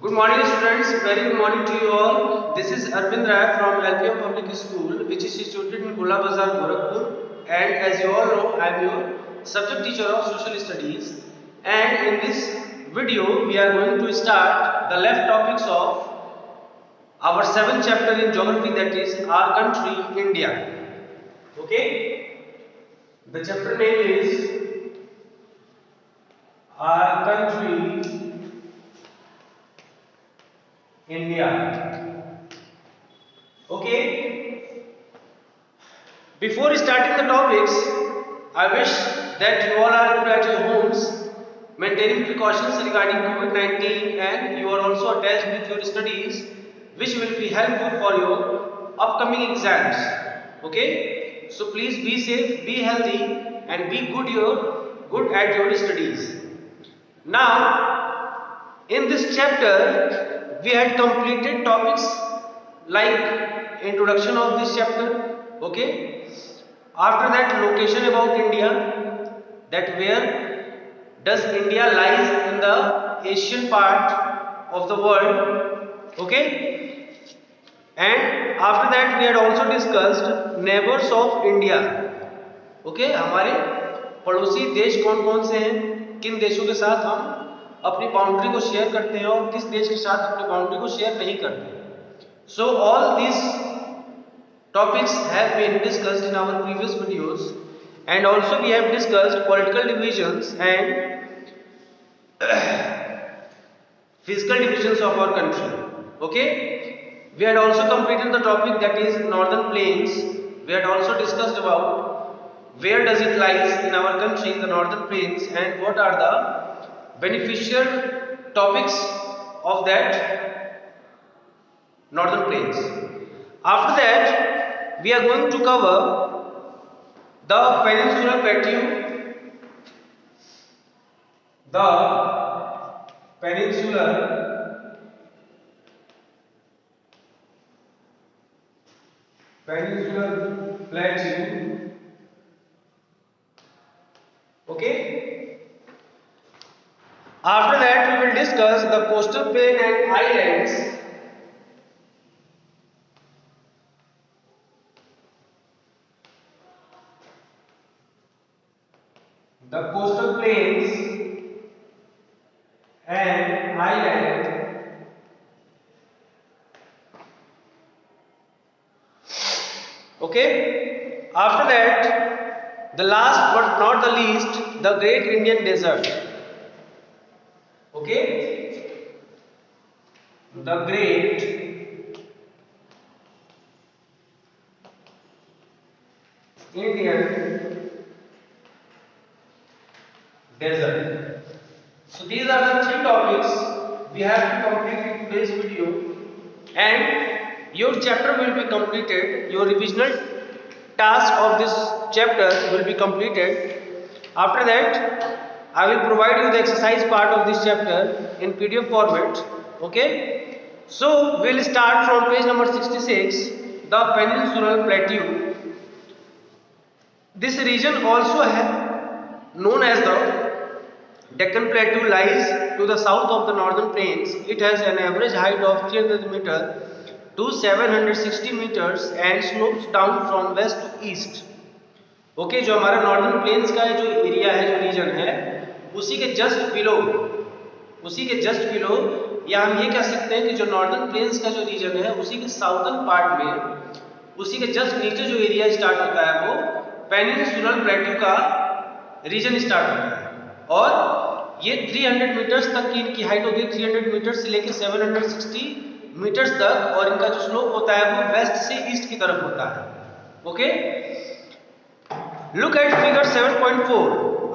Good morning students, very good morning to you all. This is Arvind Rai from LPM Public School which is situated in Gola Bazar, Gorakhpur, and as you all know I am your subject teacher of social studies, and in this video we are going to start the left topics of our 7th chapter in geography, that is our country India. Okay, the chapter name is our country India. Okay, before starting the topics, I wish that you all are at your homes, maintaining precautions regarding COVID-19, and you are also attached with your studies, which will be helpful for your upcoming exams. Okay, so please be safe, be healthy, and be good at your studies. Now, in this chapter, we had completed topics like introduction of this chapter. Okay. After that, location about India, that where does India lies in the Asian part of the world. Okay. And after that, we had also discussed neighbors of India. Okay, हमारे पड़ोसी देश कौन कौन से हैं, किन देशों के साथ हम अपनी बाउंड्री को शेयर करते हैं और किस देश के साथ अपनी बाउंड्री को शेयर नहीं करते. So all these topics have been discussed in our previous videos, and also we have discussed political divisions and physical divisions of our country. Okay, we had also completed the topic that is northern plains. We had also discussed about where does it lies in our country, the northern plains, and what are the beneficial topics of that northern plains. After that, we are going to cover the peninsular plateau, the peninsular plateau. Okay. After that, we will discuss the coastal plain and islands. The coastal plains and island. Okay. After that, the last but not the least, the Great Indian Desert. Okay. The Great Indian Desert. So these are the 3 topics we have to complete in today's video, and your chapter will be completed. Your revisional task of this chapter will be completed. After that, I will provide you the exercise part of this chapter in PDF format. Okay. So we'll start from page number 66, the peninsular plateau. This region also known as the Deccan Plateau lies to the south of the northern plains. It has an average height of 300 meters to 760 meters and slopes down from west to east. Okay, जो हमारा northern plains का जो area है, जो reason है, उसी के just below या हम ये कह सकते हैं कि जो नॉर्दर्न प्लेन्स का जो रीजन है उसी के साउथर्न पार्ट में, उसी के जस्ट नीचे जो एरिया स्टार्ट होता है वो पेनिनसुलर प्लेटू का रीजन स्टार्ट होता है, और ये 300 मीटर्स तक की इनकी हाइट होती है, 300 मीटर्स से लेकर 760 मीटर्स तक, और इनका जो स्लोप होता है वो वेस्ट से ईस्ट की तरफ होता है. Okay, look at figure 7.4.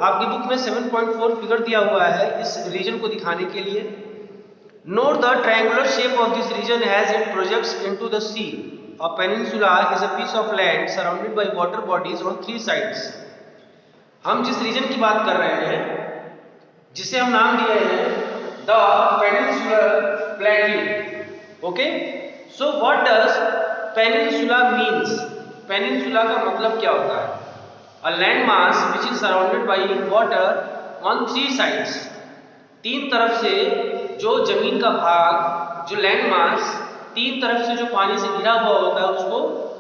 आपकी बुक में 7.4 फिगर दिया हुआ है इस रीजन को दिखाने के लिए. Note the triangular shape of this region as it projects into the sea. A peninsula is a piece of land surrounded by water bodies on 3 sides. हम जिस रीजन की बात कर रहे हैं, जिसे हम नाम दिए हैं the peninsular plateau. Okay, so what does peninsula means? Peninsula का मतलब क्या होता है? A land mass which is surrounded by water on 3 sides. 3 तरफ से जो जमीन का भाग, जो लैंड मास तीन तरफ से जो पानी से घिरा हुआ होता है उसको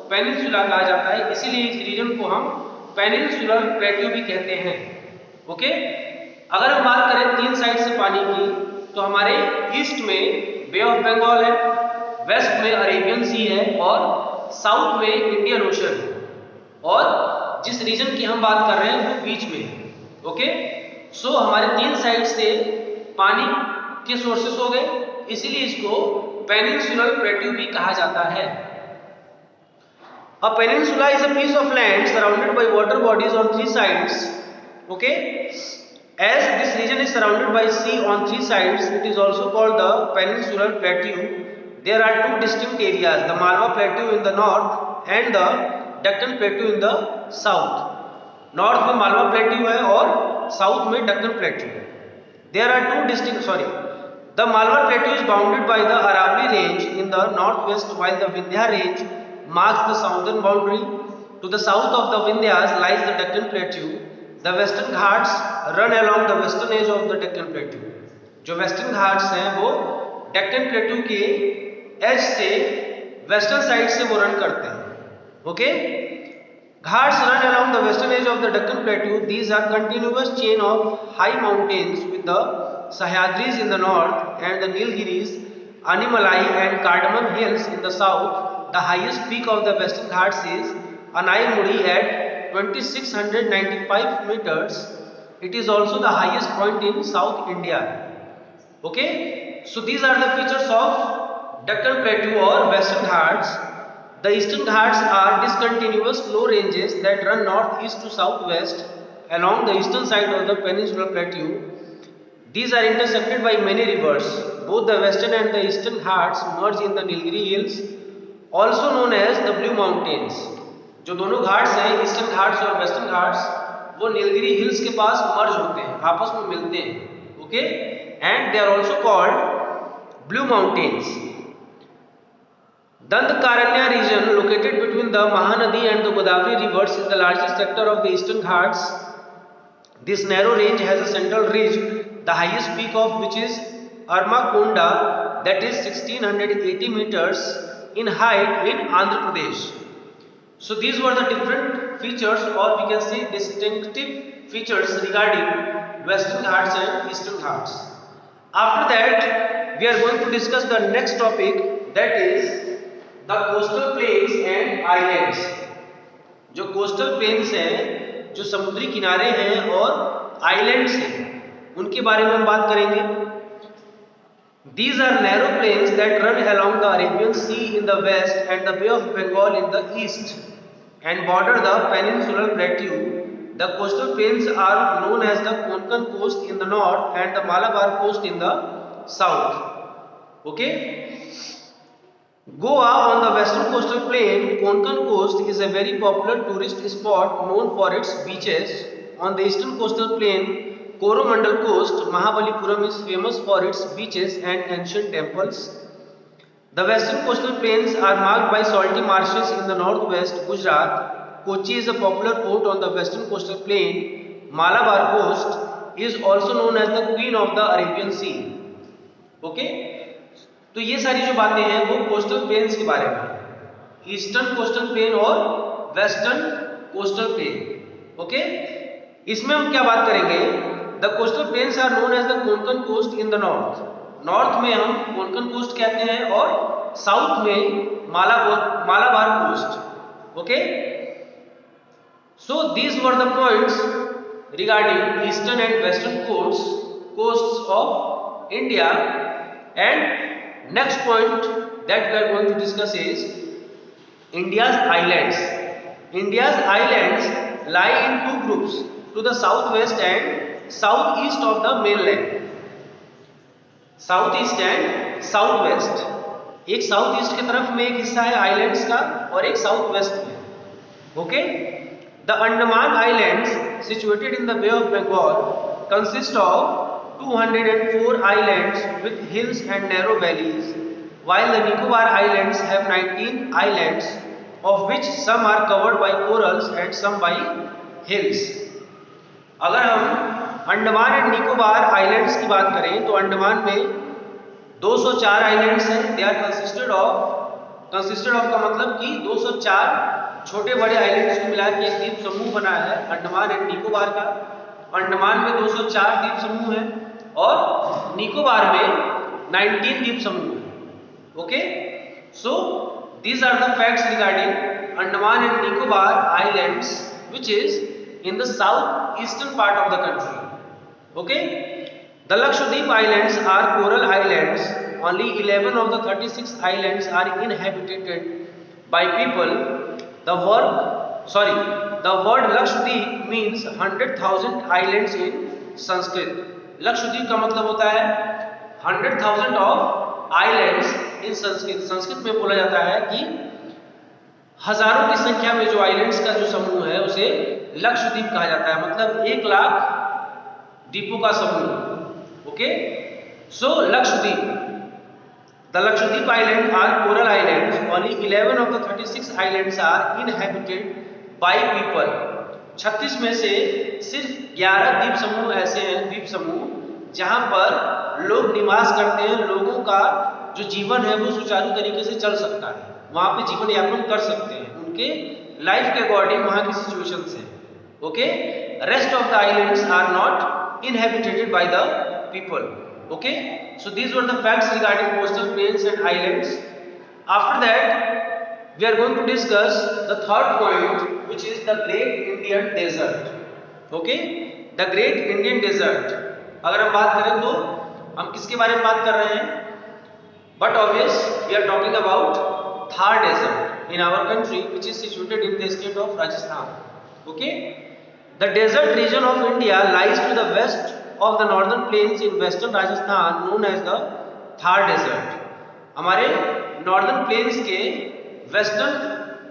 पेनिनसुला कहा जाता है, इसीलिए इस रीजन को हम पेनिनसुलर प्लेट्यू भी कहते हैं। ओके, अगर हम बात करें तीन साइड से पानी की, तो हमारे ईस्ट में बे ऑफ बंगाल है, वेस्ट में अरेबियन सी है और साउथ में इंडियन ओशन है, और जिस रीजन की हम बात कर रहे हैं वो बीच में है। ओके, सो हमारे तीन साइड से पानी के सोर्सेस हो गए, इसीलिए इसको पेनिनसुलर प्लेट्यू भी कहा जाता है। A peninsula is a piece of land surrounded by water bodies on three sides. Okay, as this region is surrounded by sea on three sides, it is also called the peninsular plateau. There are two distinct areas, the Malwa Plateau in the north and the Deccan Plateau in the south. North में Malwa plateau है और south में Deccan plateau है। There are two distinct the Malwa Plateau is bounded by the Aravalli Range in the northwest, while the Vindhya Range marks the southern boundary. To the south of the Vindhyas lies the Deccan Plateau. The Western Ghats run along the western edge of the Deccan Plateau. जो Western Ghats हैं वो Deccan Plateau के as से western side से वो run करते हैं। Okay, Ghats run along the western edge of the Deccan Plateau. These are continuous chain of high mountains with the Sahyadris in the north and the Nilgiris, Animalai and Cardamom hills in the south. The highest peak of the Western Ghats is Anaimuri at 2695 meters. It is also the highest point in South India. Okay, so these are the features of Deccan Plateau or Western Ghats. The Eastern Ghats are discontinuous low ranges that run northeast to southwest along the eastern side of the peninsular plateau. These are intersected by many rivers. Both the Western and the Eastern Ghats merge in the Nilgiri Hills, also known as the Blue Mountains. जो दोनों घाट्स हैं, eastern Ghats और western Ghats, वो Nilgiri hills के पास मर्ज होते हैं, आपस में मिलते हैं। Okay, and they are also called blue mountains. Dandakaranya region located between the Mahanadi and the Godavari rivers is the largest sector of the Eastern Ghats. This narrow range has a central ridge, the highest peak of which is Armakonda, that is 1680 meters in height in Andhra Pradesh. So these were the different features, or we can say distinctive features regarding Western Ghats and Eastern Ghats. After that, we are going to discuss the next topic, that is the coastal plains and islands. जो coastal plains हैं, जो समुद्री किनारे हैं और islands हैं, उनके बारे में हम बात करेंगे। These are narrow plains that run along the Arabian Sea in the west and the Bay of Bengal in the east and border the peninsular plateau. The coastal plains are known as the Konkan coast in the north and the Malabar coast in the south. Okay, Goa on the western coastal plain, Konkan coast is a very popular tourist spot known for its beaches. On the eastern coastal plain, Coromandel coast, Mahabalipuram is famous for its beaches and ancient temples. The western coastal plains are marked by salty marshes in the northwest Gujarat. Kochi is a popular port on the western coastal plain. Malabar coast is also known as the Queen of the Arabian Sea. Okay? तो ये सारी जो बातें हैं वो coastal planes के बारे में, ईस्टर्न कोस्टल प्लेन और वेस्टर्न कोस्टल प्लेन। ओके, इसमें हम क्या बात करेंगे? The coastal plains are known as the Konkan coast in the north. North में हम कोंकण कोस्ट कहते हैं और साउथ में Malabar coast. Okay, so these were the points regarding eastern and western coasts of India. And next point that we are going to discuss is India's islands. India's islands lie in two groups, to the southwest and southeast of the mainland. Southeast and southwest. एक south east की तरफ में एक हिस्सा है islands का और एक साउथ वेस्ट में। Okay, the Andaman islands situated in the Bay of Bengal consist of 204 islands with hills and narrow valleys, while the Nicobar Islands have 19 islands, of which some are covered by corals and some by hills. अगर हम Andaman and Nicobar islands की बात करें तो अंडमान में 204 islands हैं। They are consisted of का मतलब कि 204 छोटे बड़े आइलैंड्स को मिला के एक द्वीप समूह बना है अंडमान एंड निकोबार का। अंडमान में 204 द्वीप समूह हैं और निकोबार में 19 द्वीप समूह हैं। Okay, so these are the facts regarding Andaman and Nicobar Islands, which is in the southeastern part of the country. Okay, the Lakshadweep Islands are coral islands. Only 11 of the 36 islands are inhabited by people. The word Lakshadweep means 100,000 islands in Sanskrit. Lakshadweep का मतलब होता है 100,000 of islands in Sanskrit. Sanskrit में बोला जाता है कि हजारों की संख्या में जो आइलैंड्स का जो समूह है उसे लक्षद्वीप कहा जाता है, मतलब 1 लाख द्वीपों का समूह। Okay, so Lakshadweep, the Lakshadweep island are coral islands. Only 11 of the 36 islands are inhabited by people. 36 में से सिर्फ 11 द्वीप समूह ऐसे हैं, द्वीप समूह जहां पर लोग निवास करते हैं, लोगों का जो जीवन है वो सुचारू तरीके से चल सकता है, वहां पे जीवन यापन कर सकते हैं, उनके लाइफ के अकॉर्डिंग वहां की सिचुएशंस हैं। Okay, rest of the islands are not inhabited by the people. Okay, so these were the facts regarding coastal plains and islands. After that we are going to discuss the third point, which is the Great Indian Desert. Okay, the Great Indian Desert. अगर हम बात करें तो हम किसके बारे में बात कर रहे हैं? But obvious, we are talking about Thar Desert in our country, which is situated in the state of Rajasthan. Okay, the desert region of India lies to the west of the northern plains in western Rajasthan, known as the Thar Desert. हमारे northern plains के western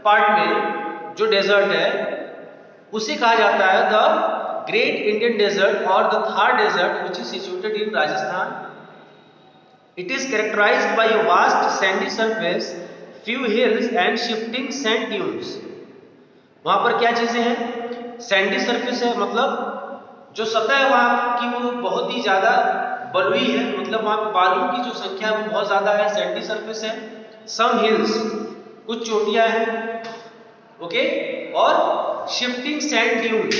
part में जो desert है उसे कहा जाता है the Great Indian Desert or the Thar Desert, which is situated in Rajasthan. It is characterized by a vast sandy surface, few hills and shifting sand dunes. वहाँ पर क्या चीजें हैं? सैंडी सरफेस है, मतलब जो सतह है वहाँ की वो बहुत ही ज्यादा बलुई है, मतलब वहाँ बालू की जो संख्या है वो बहुत ज्यादा है। सैंडी सरफेस है, सम हिल्स, कुछ चोटियां हैं। ओके, और shifting sand dunes.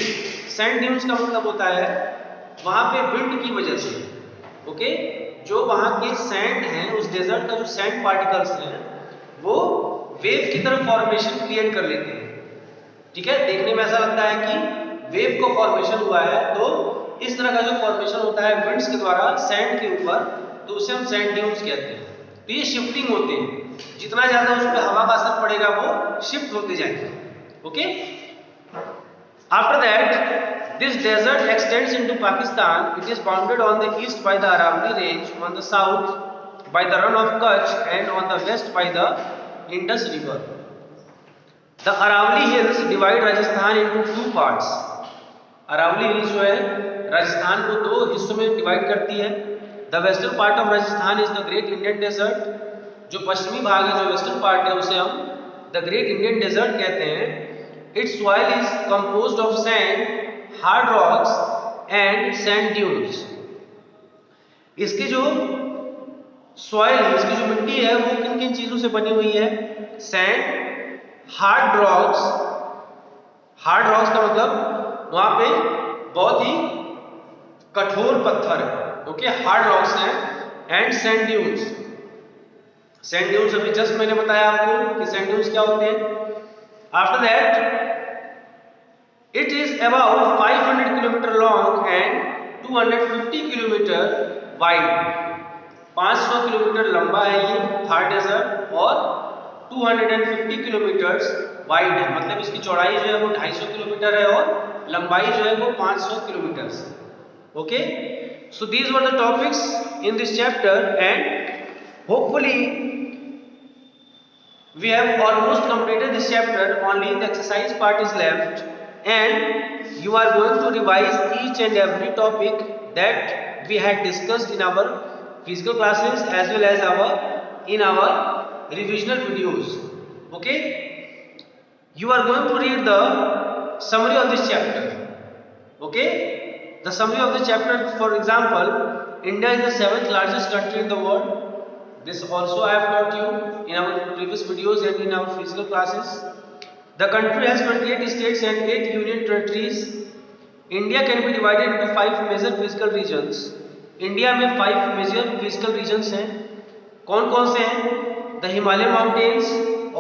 Sand dunes का मतलब होता है वहाँ पे विंड की वजह से, ओके, जो वहाँ के सैंड हैं, उस डेजर्ट का जो सैंड पार्टिकल्स हैं वो वेव की तरह फॉर्मेशन क्रिएट कर लेते हैं। ठीक है, देखने में ऐसा लगता है कि वेव को फॉर्मेशन हुआ है, तो इस तरह का जो फॉर्मेशन होता है विंड्स के द्वारा सैंड के ऊपर, तो उसे हम सैंड ड्यून्स कहते हैं। तो ये शिफ्टिंग होते हैं, जितना ज्यादा उस पर हवा का असर पड़ेगा वो शिफ्ट होते जाएंगे। Okay, after that this desert extends into Pakistan. It is bounded on the east by the Aravalli Range, on the south by the Run of Kutch, and on the west by the Indus River. The Aravalli Hills divide Rajasthan into two parts. Aravalli Hills जो है राजस्थान को दो हिस्सों में divide करती है। The western part of Rajasthan is the Great Indian Desert. जो पश्चिमी भाग है, जो वेस्टर्न पार्ट है, उसे हम the Great Indian Desert कहते हैं। Its soil is composed of sand, hard rocks and sand dunes. इसकी जो सॉइल है, इसकी जो मिट्टी है वो किन किन चीजों से बनी हुई है? Sand, hard rocks. Hard rocks का मतलब वहां पे बहुत ही कठोर पत्थर है, ओके, हार्ड रॉक्स हैं, and sand dunes. Sand dunes अभी जस्ट मैंने बताया आपको कि सैंड ड्यून्स क्या होते हैं। After that it is about 500 km long and 250 km wide. 500 kilometre लंबा है ये थार डेजर्ट और 250 किलोमीटर वाइड है, मतलब इसकी चौड़ाई जो है वो 250 किलोमीटर है और लंबाई जो है वो 500 किलोमीटर है। Okay, so these were the topics in this chapter and hopefully we have almost completed this chapter. Only the exercise part is left, and you are going to revise each and every topic that we had discussed in our physical classes as well as in our revisional videos. Okay, you are going to read the summary of this chapter. Okay, the summary of the chapter, for example, India is the 7th largest country in the world. This also I have taught you in our previous videos and in our physical classes. The country has 28 states and 8 union territories. India can be divided into 5 major physical regions. India में 5 major physical regions हैं. कौन कौन से हैं? The Himalayan mountains,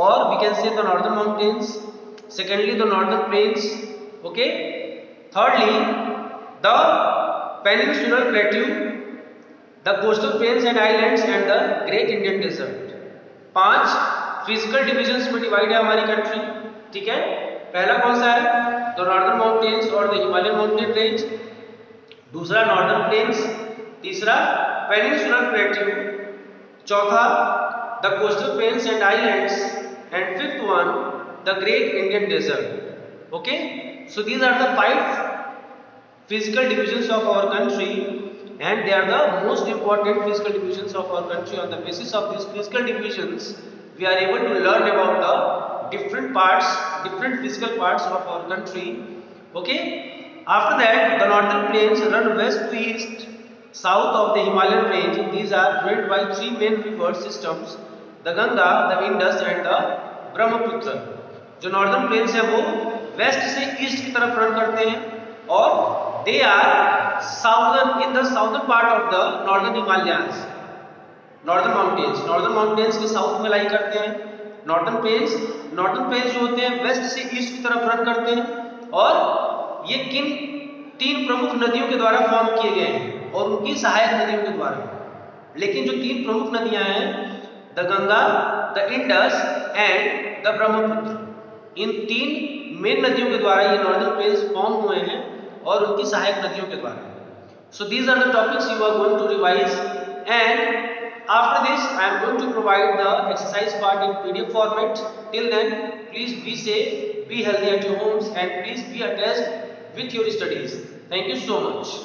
और we can say the northern mountains. Secondly the northern plains. Okay. Thirdly the peninsular plateau, the coastal plains and islands and the Great Indian Desert. 5 physical divisions में divide है हमारी country. ठीक है. पहला कौन सा है? द नॉर्दर्न माउंटेन्स और द हिमालयन माउंटेन रेंज. दूसरा नॉर्दर्न प्लेन्स. तीसरा पेनिनसुलर प्लेट्यू. चौथा the coastal plains and islands. And fifth one the Great Indian Desert. Okay. So these are the 5 physical divisions of our country, and they are the most important physical divisions of our country. On the basis of these physical divisions, we are able to learn about the different parts, different physical parts of our country. Okay. After that, the northern plains run west to east, south of the Himalayan range. These are joined by 3 main river systems: the Ganga, the Indus, and the Brahmaputra. जो northern plains है वो waste से east की तरफ run करते हैं, और they are southern in the southern part of the northern Himalayas. northern mountains के साउथ में लाई करते हैं. northern plains जो होते हैं वेस्ट से ईस्ट की तरफ रन करते हैं, और ये किन 3 प्रमुख नदियों के द्वारा फॉर्म किए गए हैं और उनकी सहायक नदियों के द्वारा. लेकिन जो 3 प्रमुख नदियां हैं, the Ganga, the Indus and the Brahmaputra, in 3 main नदियों के द्वारा ये नॉर्दर्न प्लेन्स फॉर्म हुए हैं, और उनकी सहायक नदियों के द्वारा. So these are the topics you are going to revise, and after this I am going to provide the exercise part in PDF format. Till then, please be safe, be healthy at your homes, and please be attached with your studies. Thank you so much.